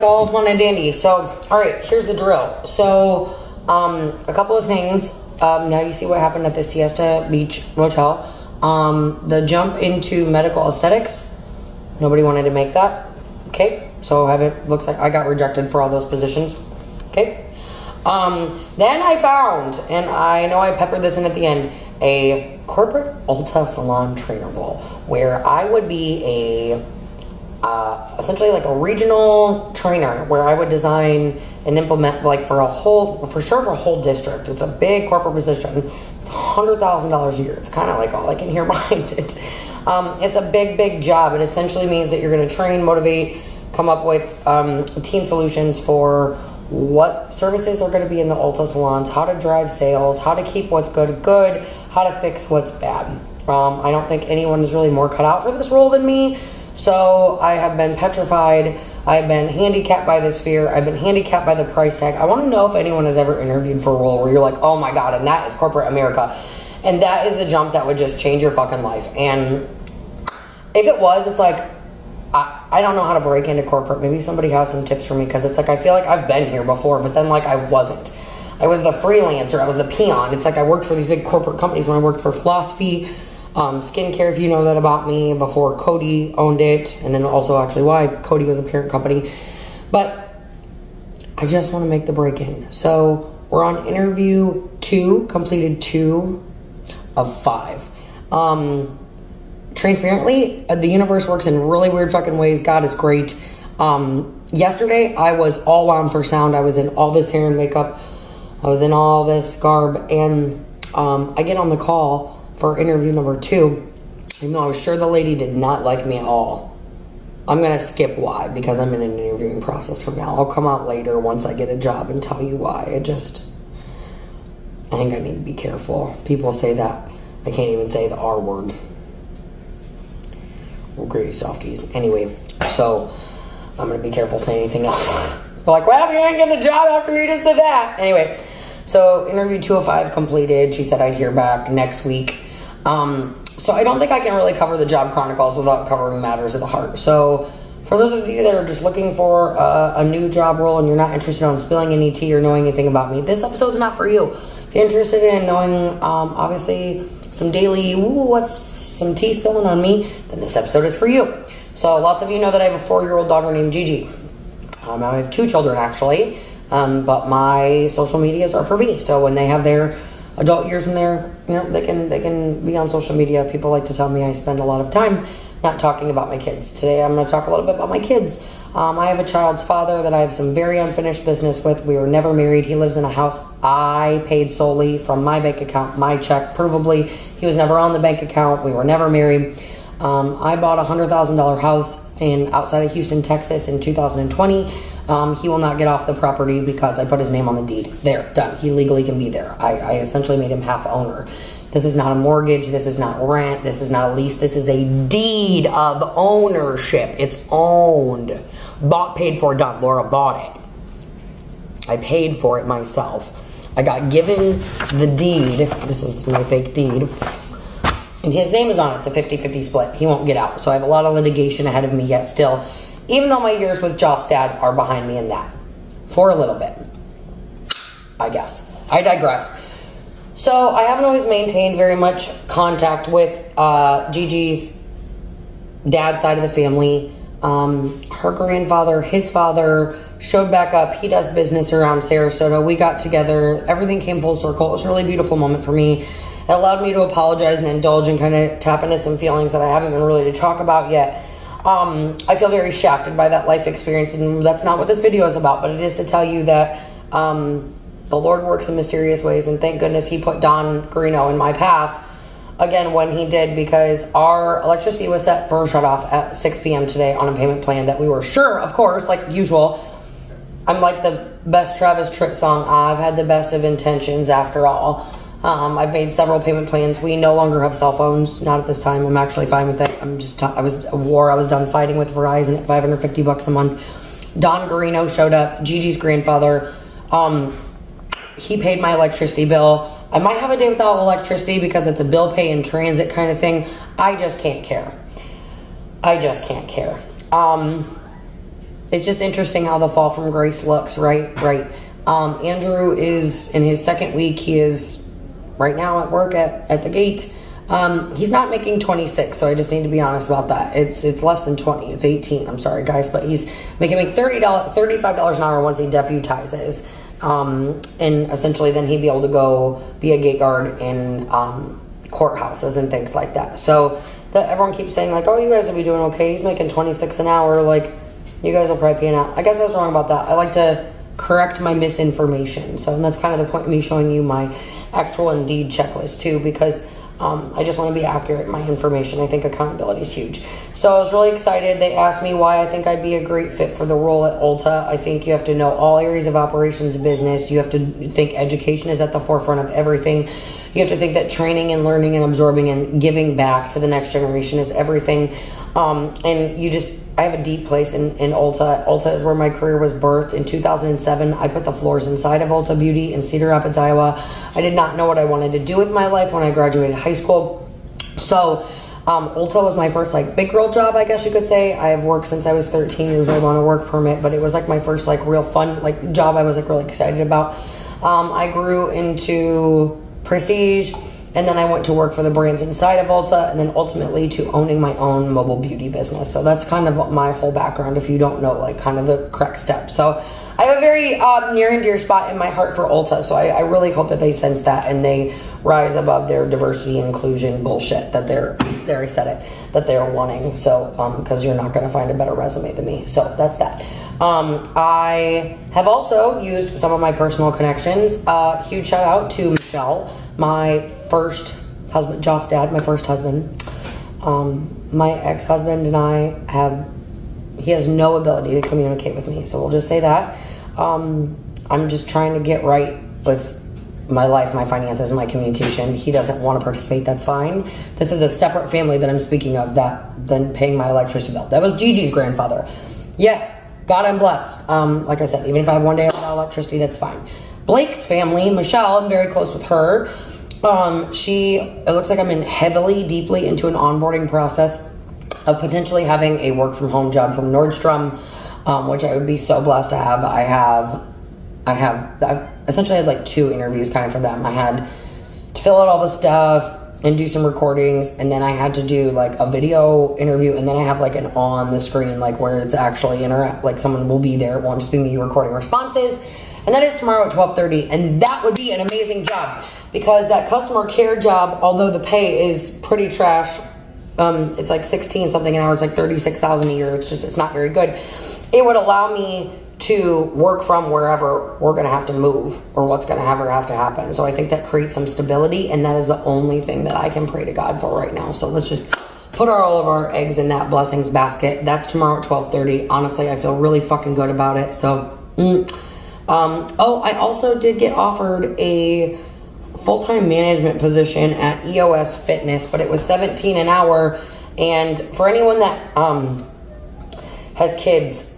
All fun and dandy. So, all right, here's the drill. So, a couple of things. Now you see what happened at the Siesta Beach Motel. The jump into medical aesthetics. Nobody wanted to make that. Okay, so looks like I got rejected for all those positions. Okay. Then I found, and I know I peppered this in at the end, a corporate Ulta salon trainer role where I would be essentially like a regional trainer where I would design and implement for a whole district. It's a big corporate position. It's $100,000 a year. It's kind of like all I can hear behind it. It's a big job. It essentially means that you're going to train, motivate, come up with team solutions for what services are going to be in the Ulta salons, how to drive sales, how to keep what's good, how to fix what's bad. I don't think anyone is really more cut out for this role than me. So I have been petrified. I've been handicapped by this fear. I've been handicapped by the price tag. I want to know if anyone has ever interviewed for a role where you're like, oh my God, and that is corporate America. And that is the jump that would just change your fucking life. And if it was, it's like, I don't know how to break into corporate. Maybe somebody has some tips for me, because it's like I feel like I've been here before, but then like I wasn't. I was the freelancer. I was the peon. It's like I worked for these big corporate companies when I worked for Philosophy, skincare, if you know that about me, before Cody owned it, and then also actually why Cody was a parent company. But I just want to make the break in. So we're on interview 2, completed 2 of 5. Transparently, the universe works in really weird fucking ways. God is great. Yesterday I was all on for sound. I was in all this hair and makeup. I was in all this garb, and I get on the call for interview number 2, even though I was sure the lady did not like me at all. I'm going to skip why, because I'm in an interviewing process for now. I'll come out later once I get a job and tell you why. I think I need to be careful. People say that. I can't even say the R word. We're great softies. Anyway, so I'm going to be careful saying anything else. They're like, well, you ain't getting a job after you just did that. Anyway, so interview 2 of 5 completed. She said I'd hear back next week. So I don't think I can really cover the job chronicles without covering matters of the heart. So for those of you that are just looking for a new job role and you're not interested in spilling any tea or knowing anything about me, this episode's not for you. If you're interested in knowing, obviously, some daily, what's some tea spilling on me, then this episode is for you. So lots of you know that I have a 4-year-old daughter named Gigi. I have 2 children, actually, but my social medias are for me. So when they have their adult years in there, they can be on social media. People like to tell me I spend a lot of time not talking about my kids. Today I'm going to talk a little bit about my kids. I have a child's father that I have some very unfinished business with. We were never married. He lives in a house I paid solely from my bank account, my check, provably. He was never on the bank account. We were never married. I bought a $100,000 house outside of Houston, Texas in 2020. He will not get off the property because I put his name on the deed. There, done. He legally can be there. I essentially made him half owner. This is not a mortgage. This is not rent. This is not a lease. This is a deed of ownership. It's owned. Bought, paid for, done. Laura bought it. I paid for it myself. I got given the deed. This is my fake deed. And his name is on it. It's a 50-50 split. He won't get out. So I have a lot of litigation ahead of me yet still. Even though my years with Joss Dad are behind me in that. For a little bit. I guess. I digress. So I haven't always maintained very much contact with Gigi's dad's side of the family. Her grandfather, his father, showed back up. He does business around Sarasota. We got together. Everything came full circle. It was a really beautiful moment for me. It allowed me to apologize and indulge and kind of tap into some feelings that I haven't been really to talk about yet. I feel very shafted by that life experience, and that's not what this video is about, but it is to tell you that the Lord works in mysterious ways, and thank goodness he put Don Garino in my path again when he did, because our electricity was set for a shut-off at 6 p.m. today on a payment plan that we were sure, of course, like usual. I'm like the best Travis Tritt song, I've had the best of intentions after all. I've made several payment plans. We no longer have cell phones. Not at this time. I'm actually fine with it. I was done fighting with Verizon at $550 a month. Don Garino showed up, Gigi's grandfather. He paid my electricity bill. I might have a day without electricity because it's a bill pay in transit kind of thing. I just can't care. it's just interesting how the fall from grace looks, right? Andrew is in his second week. He is right now at work at the gate. He's not making 26, so I just need to be honest about that. It's less than 20. It's 18. I'm sorry, guys, but he's making $35 an hour once he deputizes. And essentially then he'd be able to go be a gate guard in courthouses and things like that. So that everyone keeps saying like, oh, you guys will be doing okay. He's making 26 an hour. Like, you guys will probably pay out. I guess I was wrong about that. I like to correct my misinformation. So and that's kind of the point of me showing you my actual Indeed checklist too, because I just want to be accurate in my information. I think accountability is huge. So I was really excited. They asked me why I think I'd be a great fit for the role at Ulta. I think you have to know all areas of operations and business. You have to think education is at the forefront of everything. You have to think that training and learning and absorbing and giving back to the next generation is everything. And I have a deep place in Ulta. Ulta is where my career was birthed. In 2007, I put the floors inside of Ulta Beauty in Cedar Rapids, Iowa. I did not know what I wanted to do with my life when I graduated high school. So Ulta was my first big girl job, I guess you could say. I have worked since I was 13 years old on a work permit, but it was my first real fun job I was really excited about. I grew into prestige. And then I went to work for the brands inside of Ulta, and then ultimately to owning my own mobile beauty business. So that's kind of my whole background if you don't know kind of the correct steps. So I have a very near and dear spot in my heart for Ulta. So I really hope that they sense that and they rise above their diversity inclusion bullshit that I said it, that they're wanting. So because you're not going to find a better resume than me. So that's that. I have also used some of my personal connections. Huge shout out to Michelle, my first husband, Josh's dad, my first husband. My ex-husband and he has no ability to communicate with me. So we'll just say that. I'm just trying to get right with my life, my finances, and my communication. He doesn't want to participate. That's fine. This is a separate family that I'm speaking of than paying my electricity bill. That was Gigi's grandfather. Yes, God, I'm blessed. Like I said, even if I have one day without electricity, that's fine. Blake's family, Michelle, I'm very close with her. It looks like I'm deeply into an onboarding process of potentially having a work from home job from Nordstrom, which I would be so blessed to have. I've essentially had 2 interviews kind of for them. I had to fill out all the stuff and do some recordings, and then I had to do a video interview, and then I have an on the screen where it's actually someone will be there. It won't just be me recording responses. And that is tomorrow at 12:30, and that would be an amazing job because that customer care job, although the pay is pretty trash, it's 16 something an hour, it's $36,000 a year. It's not very good. It would allow me to work from wherever we're going to have to move or what's going to have to happen. So I think that creates some stability, and that is the only thing that I can pray to God for right now. So let's just put all of our eggs in that blessings basket. That's tomorrow at 12:30. Honestly, I feel really fucking good about it. So, I also did get offered a full-time management position at EOS Fitness, but it was $17 an hour. And for anyone that has kids,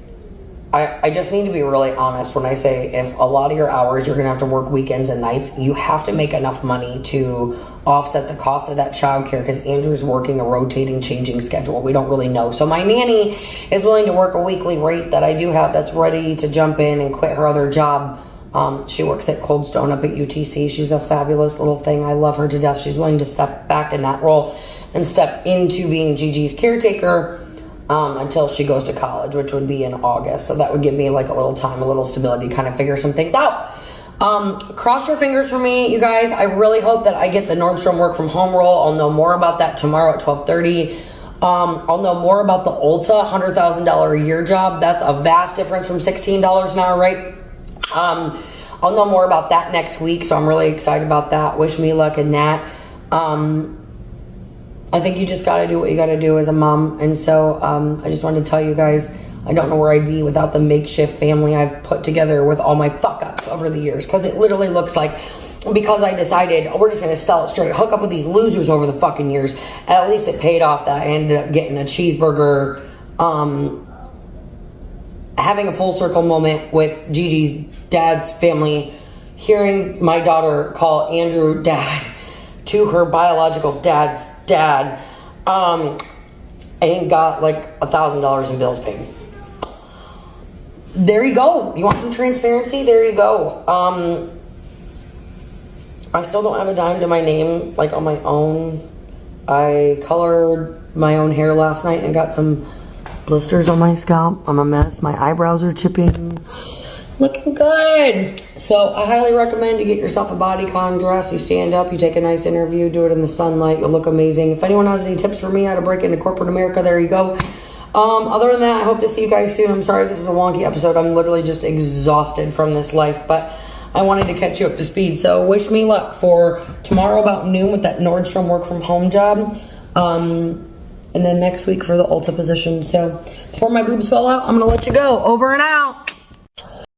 I just need to be really honest when I say if a lot of your hours you're going to have to work weekends and nights, you have to make enough money to offset the cost of that childcare because Andrew's working a rotating, changing schedule. We don't really know. So my nanny is willing to work a weekly rate that I do have that's ready to jump in and quit her other job. She works at Cold Stone up at UTC. She's a fabulous little thing. I love her to death. She's willing to step back in that role and step into being Gigi's caretaker until she goes to college, which would be in August. So that would give me a little time, a little stability, kind of figure some things out. Cross your fingers for me, you guys. I really hope that I get the Nordstrom work from home role. I'll know more about that tomorrow at 12:30. I'll know more about the Ulta $100,000 a year job. That's a vast difference from $16 an hour, right? I'll know more about that next week, so I'm really excited about that. Wish me luck in that. I think you just got to do what you got to do as a mom. And so I just wanted to tell you guys, I don't know where I'd be without the makeshift family I've put together with all my fuck-ups over the years. Because it literally looks like, because I decided, we're just going to sell it straight, hook up with these losers over the fucking years. At least it paid off that I ended up getting a cheeseburger, having a full circle moment with Gigi's dad's family, hearing my daughter call Andrew dad to her biological dad's dad, and got $1,000 in bills paid. there you go. You want some transparency? There you go. I still don't have a dime to my name, like on my own. I colored my own hair last night and got some blisters on my scalp. I'm a mess. My eyebrows are chipping. Looking good. So I highly recommend you get yourself a bodycon dress. You stand up, you take a nice interview, do it in the sunlight. You'll look amazing. If anyone has any tips for me how to break into corporate America, there you go. Other than that, I hope to see you guys soon. I'm sorry if this is a wonky episode. I'm literally just exhausted from this life, but I wanted to catch you up to speed. So wish me luck for tomorrow about noon with that Nordstrom work from home job. And then next week for the Ulta position. So before my boobs fall out, I'm going to let you go. Over and out.